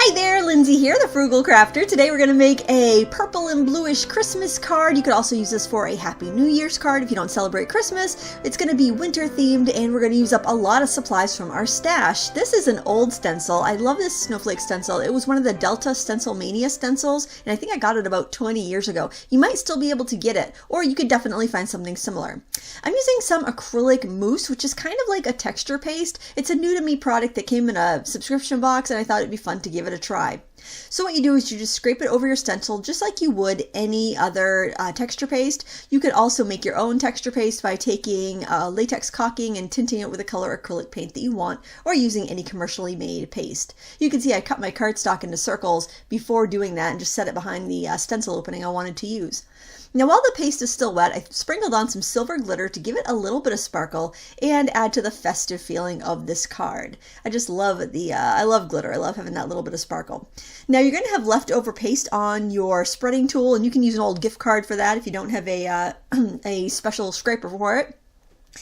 Hi there, Lindsay here, the Frugal Crafter. Today we're going to make a purple and bluish Christmas card. You could also use this for a Happy New Year's card if you don't celebrate Christmas. It's going to be winter themed and we're going to use up a lot of supplies from our stash. This is an old stencil. I love this Snowflake stencil. It was one of the Delta Stencil Mania stencils and I think I got it about 20 years ago. You might still be able to get it, or you could definitely find something similar. I'm using some acrylic mousse, which is kind of like a texture paste. It's a new to me product that came in a subscription box and I thought it'd be fun to give it a try. So what you do is you just scrape it over your stencil just like you would any other texture paste. You could also make your own texture paste by taking latex caulking and tinting it with a color acrylic paint that you want, or using any commercially made paste. You can see I cut my cardstock into circles before doing that and just set it behind the stencil opening I wanted to use. Now while the paste is still wet, I sprinkled on some silver glitter to give it a little bit of sparkle and add to the festive feeling of this card. I just love I love glitter. I love having that little bit of sparkle. Now you're going to have leftover paste on your spreading tool, and you can use an old gift card for that if you don't have a special scraper for it.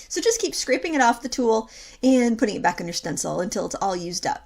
So just keep scraping it off the tool and putting it back on your stencil until it's all used up.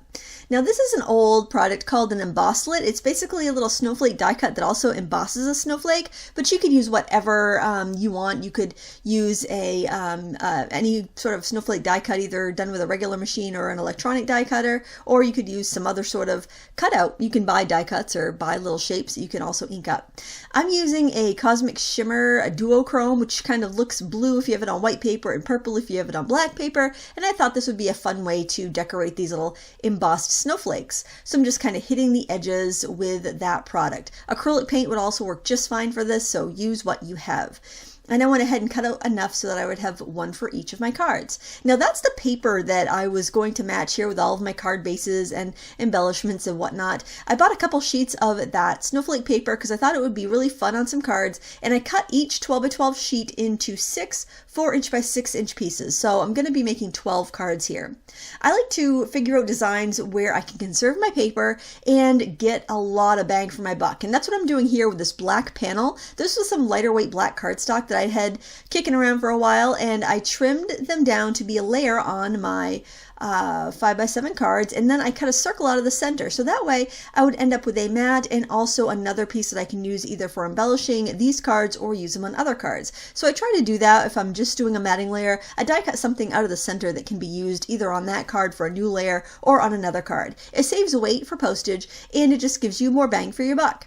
Now this is an old product called an embosslet. It's basically a little snowflake die cut that also embosses a snowflake, but you could use whatever you want. You could use any sort of snowflake die cut, either done with a regular machine or an electronic die cutter, or you could use some other sort of cutout. You can buy die cuts or buy little shapes that you can also ink up. I'm using a Cosmic Shimmer, a duochrome, which kind of looks blue if you have it on white paper and purple if you have it on black paper, and I thought this would be a fun way to decorate these little embossed snowflakes. So I'm just kind of hitting the edges with that product. Acrylic paint would also work just fine for this, so use what you have. And I went ahead and cut out enough so that I would have one for each of my cards. Now that's the paper that I was going to match here with all of my card bases and embellishments and whatnot. I bought a couple sheets of that snowflake paper because I thought it would be really fun on some cards, and I cut each 12 by 12 sheet into 6 4-inch by 6-inch pieces. So I'm going to be making 12 cards here. I like to figure out designs where I can conserve my paper and get a lot of bang for my buck. And that's what I'm doing here with this black panel. This was some lighter weight black cardstock that I had kicking around for a while, and I trimmed them down to be a layer on my 5x7 cards, and then I cut a circle out of the center, so that way I would end up with a mat and also another piece that I can use either for embellishing these cards or use them on other cards. So I try to do that if I'm just doing a matting layer. I die cut something out of the center that can be used either on that card for a new layer or on another card. It saves weight for postage and it just gives you more bang for your buck.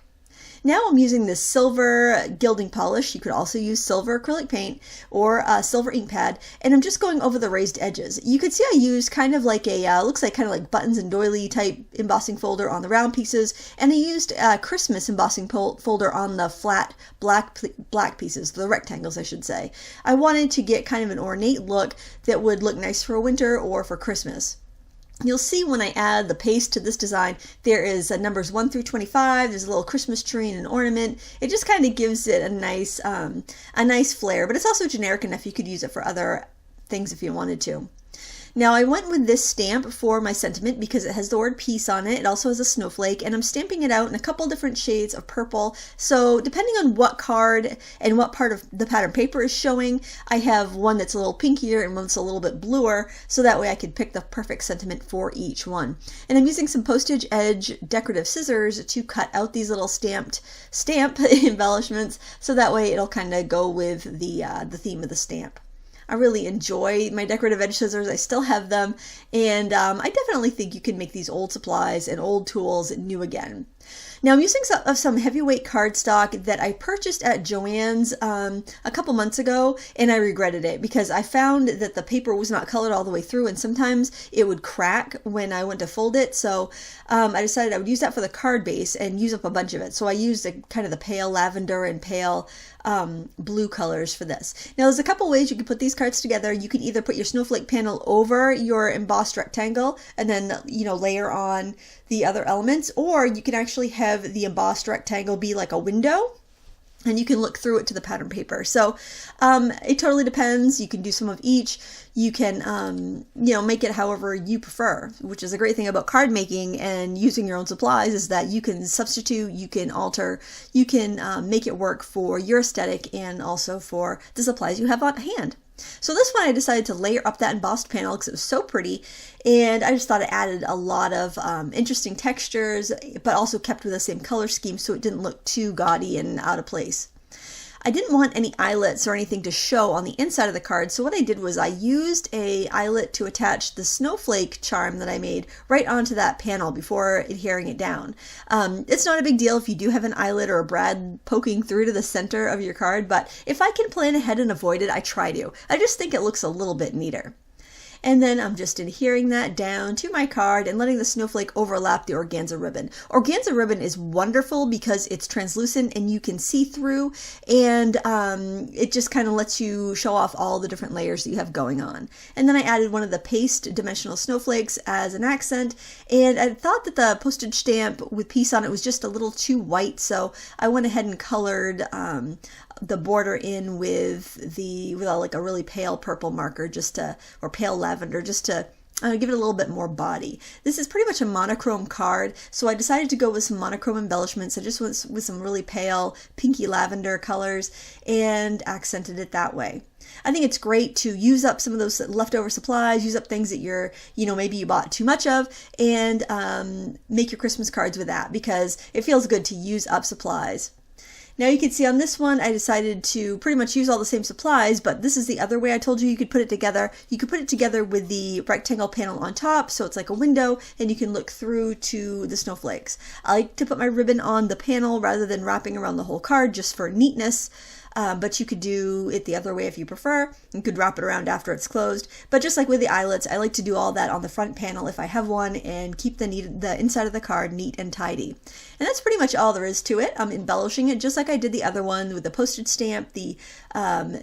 Now I'm using this silver gilding polish. You could also use silver acrylic paint or a silver ink pad, and I'm just going over the raised edges. You could see I used kind of like a, looks like kind of like buttons and doily type embossing folder on the round pieces, and I used a Christmas embossing folder on the flat black pieces, the rectangles I should say. I wanted to get kind of an ornate look that would look nice for winter or for Christmas. You'll see when I add the paste to this design, there is numbers 1 through 25. There's a little Christmas tree and an ornament. It just kind of gives it a nice flair, but it's also generic enough you could use it for other things if you wanted to. Now I went with this stamp for my sentiment because it has the word peace on it. It also has a snowflake, and I'm stamping it out in a couple different shades of purple. So depending on what card and what part of the pattern paper is showing, I have one that's a little pinkier and one that's a little bit bluer, so that way I could pick the perfect sentiment for each one. And I'm using some postage edge decorative scissors to cut out these little stamp embellishments, so that way it'll kind of go with the theme of the stamp. I really enjoy my decorative edge scissors. I still have them, and I definitely think you can make these old supplies and old tools new again. Now I'm using some heavyweight cardstock that I purchased at Joann's a couple months ago, and I regretted it because I found that the paper was not colored all the way through, and sometimes it would crack when I went to fold it. So I decided I would use that for the card base and use up a bunch of it. So I used kind of the pale lavender and pale blue colors for this. Now there's a couple ways you can put these cards together. You can either put your snowflake panel over your embossed rectangle and then layer on the other elements, or you can actually have the embossed rectangle be like a window and you can look through it to the pattern paper. So it totally depends. You can do some of each. You can make it however you prefer, which is a great thing about card making and using your own supplies, is that you can substitute, you can alter, you can make it work for your aesthetic and also for the supplies you have on hand. So this one I decided to layer up that embossed panel because it was so pretty, and I just thought it added a lot of interesting textures, but also kept with the same color scheme so it didn't look too gaudy and out of place. I didn't want any eyelets or anything to show on the inside of the card, so what I did was I used a eyelet to attach the snowflake charm that I made right onto that panel before adhering it down. It's not a big deal if you do have an eyelet or a brad poking through to the center of your card, but if I can plan ahead and avoid it, I try to. I just think it looks a little bit neater. And then I'm just adhering that down to my card and letting the snowflake overlap the organza ribbon. Organza ribbon is wonderful because it's translucent and you can see through, and it just kind of lets you show off all the different layers that you have going on. And then I added one of the paste dimensional snowflakes as an accent, and I thought that the postage stamp with peace on it was just a little too white, so I went ahead and colored the border in with like a really pale purple marker, or pale lavender, just to give it a little bit more body. This is pretty much a monochrome card, so I decided to go with some monochrome embellishments. I just went with some really pale pinky lavender colors and accented it that way. I think it's great to use up some of those leftover supplies, use up things that maybe you bought too much of, and make your Christmas cards with that, because it feels good to use up supplies. Now you can see on this one, I decided to pretty much use all the same supplies, but this is the other way I told you could put it together. You could put it together with the rectangle panel on top, so it's like a window, and you can look through to the snowflakes. I like to put my ribbon on the panel rather than wrapping around the whole card, just for neatness. But you could do it the other way if you prefer. You could wrap it around after it's closed. But just like with the eyelets, I like to do all that on the front panel if I have one, and keep the inside of the card neat and tidy. And that's pretty much all there is to it. I'm embellishing it just like I did the other one with the postage stamp, the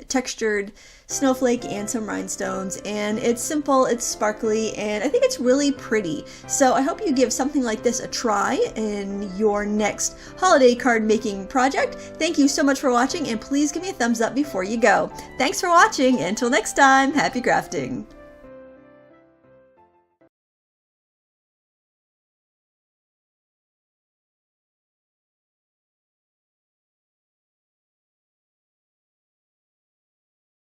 textured snowflake, and some rhinestones. And it's simple, it's sparkly, and I think it's really pretty. So I hope you give something like this a try in your next holiday card making project. Thank you so much for watching, and please give me a thumbs up before you go. Thanks for watching. Until next time, happy crafting!